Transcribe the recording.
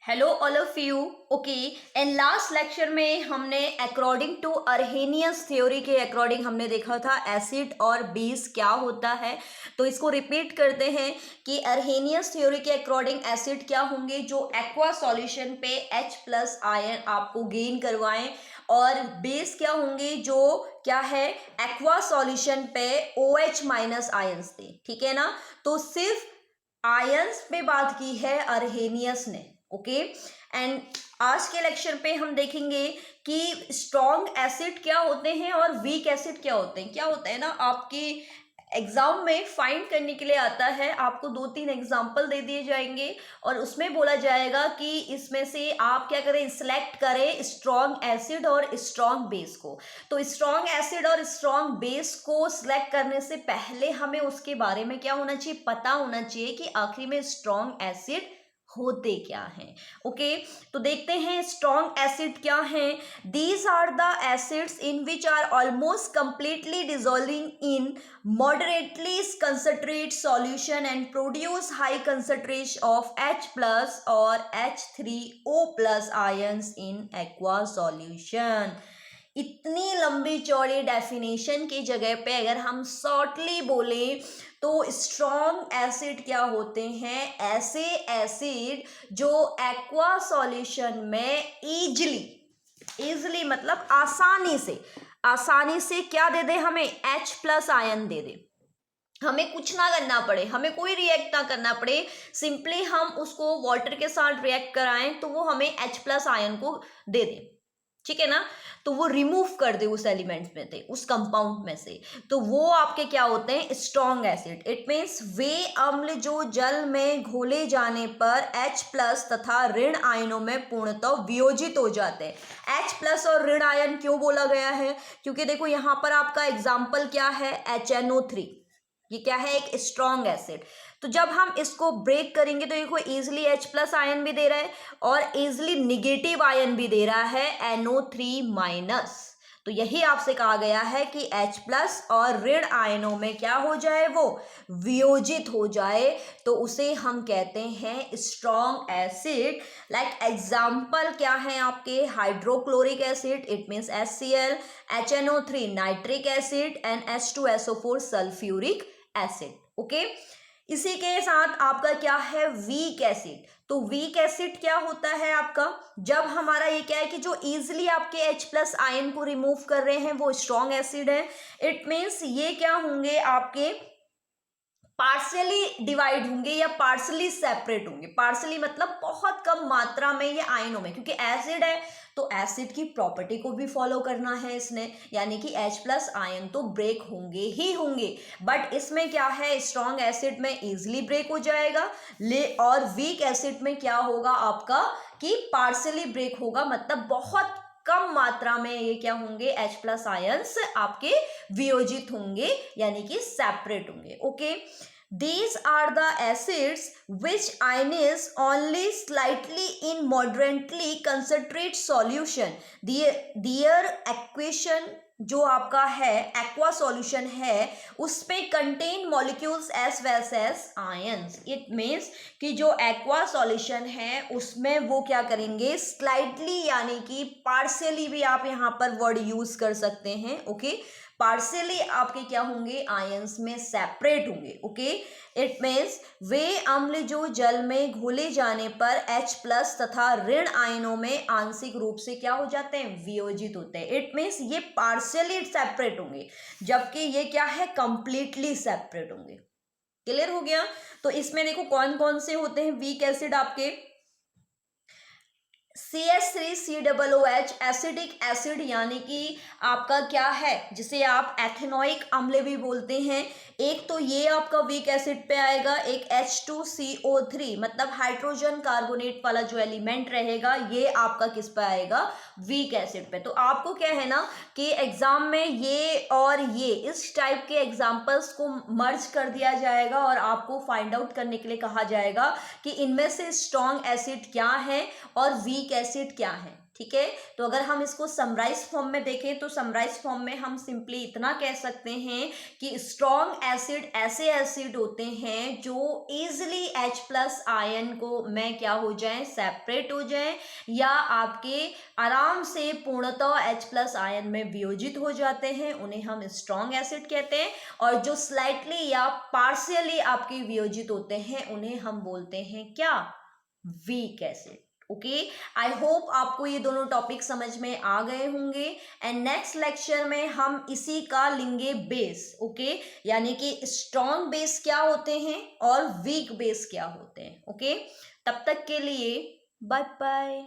Hello all of you. Okay, in last lecture में हमने according to अर्हेनियस theory के according हमने देखा था एसिड और बेस क्या होता है। तो इसको रिपीट करते हैं कि अर्हेनियस थ्योरी के अकॉर्डिंग एसिड क्या होंगे जो एक्वा सॉल्यूशन पे H+ आयन आपको गेन करवाएं, और बेस क्या होंगे जो क्या है एक्वा सॉल्यूशन पे OH- आयंस दे। ठीक है ना। तो सिर्फ आयंस पे बात की है अर्हेनियस ने। ओके, एंड आज के लेक्चर पे हम देखेंगे कि स्ट्रॉन्ग एसिड क्या होते हैं और वीक एसिड क्या होते हैं। क्या होता है ना, आपके एग्जाम में फाइंड करने के लिए आता है, आपको 2-3 एग्जाम्पल दे दिए जाएंगे और उसमें बोला जाएगा कि इसमें से आप क्या करें, सिलेक्ट करें स्ट्रॉन्ग एसिड और स्ट्रॉन्ग बेस को। तो स्ट्रॉन्ग एसिड और स्ट्रॉन्ग बेस को सिलेक्ट करने से पहले हमें उसके बारे में क्या होना चाहिए, पता होना चाहिए कि आखिर में स्ट्रॉन्ग एसिड होते क्या हैं। ओके, तो देखते हैं स्ट्रॉन्ग एसिड क्या हैं। These are the acids in which are almost completely dissolving in moderately concentrate solution and produce high concentration of H+ or H3O+ ions in aqua solution। इतनी लंबी चौड़ी डेफिनेशन की जगह पे अगर हम शॉर्टली बोले तो स्ट्रॉन्ग एसिड क्या होते हैं, ऐसे एसिड जो एक्वा सॉल्यूशन में इजली मतलब आसानी से क्या दे दे, हमें H+ आयन दे दे। हमें कुछ ना करना पड़े, हमें कोई रिएक्ट ना करना पड़े, सिंपली हम उसको वाटर के साथ रिएक्ट कराएं तो वो हमें H+ आयन को दे दे। ठीक है ना। तो वो रिमूव कर दे उस एलिमेंट में से, उस कंपाउंड में से। तो वो आपके क्या होते हैं, स्ट्रॉन्ग एसिड। इट मीन्स वे अम्ल जो जल में घोले जाने पर H+ तथा ऋण आयनों में पूर्णतः वियोजित हो जाते हैं। H+ और ऋण आयन क्यों बोला गया है, क्योंकि देखो यहां पर आपका एग्जाम्पल क्या है, HNO3। ये क्या है, एक स्ट्रॉन्ग एसिड। तो जब हम इसको ब्रेक करेंगे तो देखो इजिली H+ आयन भी दे रहा है और इजिली निगेटिव आयन भी दे रहा है NO3-। तो यही आपसे कहा गया है कि H+ और ऋण आयनों में क्या हो जाए, वो वियोजित हो जाए, तो उसे हम कहते हैं स्ट्रॉन्ग एसिड। लाइक एग्जाम्पल क्या है आपके, hydrochloric acid it means HCl, HNO3 nitric acid and H2SO4 sulphuric acid. Okay, इसी के साथ आपका क्या है, वीक एसिड। तो वीक एसिड क्या होता है आपका, जब हमारा ये क्या है कि जो इजिली आपके H+ आयन को रिमूव कर रहे हैं वो स्ट्रॉन्ग एसिड है। इट मीन्स ये क्या होंगे, आपके पार्शियली डिवाइड होंगे या पार्शियली सेपरेट होंगे। पार्शियली मतलब बहुत कम मात्रा में ये आयनों में, क्योंकि एसिड है तो एसिड की प्रॉपर्टी को भी फॉलो करना है इसने, यानी कि H+ आयन तो ब्रेक होंगे ही होंगे। बट इसमें क्या है, स्ट्रॉन्ग एसिड में इजिली ब्रेक हो जाएगा और वीक एसिड में क्या होगा आपका कि पार्शियली ब्रेक होगा, मतलब बहुत कम मात्रा में ये क्या होंगे, H+ आयंस आपके वियोजित होंगे यानी कि सेपरेट होंगे। Okay, these are the acids which ionize only slightly in moderately concentrate solution। their equation जो आपका है एक्वा सॉल्यूशन है उसमें contain molecules as well as ions. It means कि जो एक्वा सॉल्यूशन है उसमें वो क्या करेंगे, स्लाइटली यानी कि पार्शियली भी आप यहाँ पर वर्ड यूज कर सकते हैं। ओके, पार्शियली आपके क्या होंगे, आयंस में सेपरेट होंगे। ओके, इट मीन्स वे अम्ल जो जल में घोले जाने पर H+ तथा ऋण आयनों में आंशिक रूप से क्या हो जाते हैं, वियोजित होते हैं। इट मीन्स ये पार्शियली सेपरेट होंगे जबकि ये क्या है, कंप्लीटली सेपरेट होंगे। क्लियर हो गया। तो इसमें देखो कौन कौन से होते हैं वीक एसिड आपके, CH3COOH एसिडिक एसिड यानी कि आपका क्या है, जिसे आप एथेनोइक अम्ल भी बोलते हैं। एक तो ये आपका वीक एसिड पे आएगा, एक H2CO3 मतलब हाइड्रोजन कार्बोनेट वाला जो एलिमेंट रहेगा ये आपका किस पे आएगा, वीक एसिड पे। तो आपको क्या है ना कि एग्जाम में ये और ये इस टाइप के एग्जाम्पल्स को मर्ज कर दिया जाएगा और आपको फाइंड आउट करने के लिए कहा जाएगा कि इनमें से स्ट्रॉन्ग एसिड क्या है और वीक एसिड क्या है। ठीक है। तो अगर हम इसको समराइज फॉर्म में देखें तो समराइज फॉर्म में हम सिंपली इतना कह सकते हैं कि स्ट्रॉन्ग एसिड ऐसे एसिड होते हैं जो इजिली H प्लस आयन को में क्या हो जाए, सेपरेट हो जाए, या आपके आराम से पूर्णतः H प्लस आयन में वियोजित हो जाते हैं, उन्हें हम स्ट्रॉन्ग एसिड कहते हैं। और जो स्लाइटली या पार्शियली आपके वियोजित होते हैं उन्हें हम बोलते हैं क्या, weak acid. Okay, I hope आपको ये दोनों टॉपिक समझ में आ गए होंगे। एंड नेक्स्ट लेक्चर में हम इसी का लेंगे बेस। ओके, यानी कि स्ट्रॉन्ग बेस क्या होते हैं और वीक बेस क्या होते हैं। ओके, तब तक के लिए बाय बाय।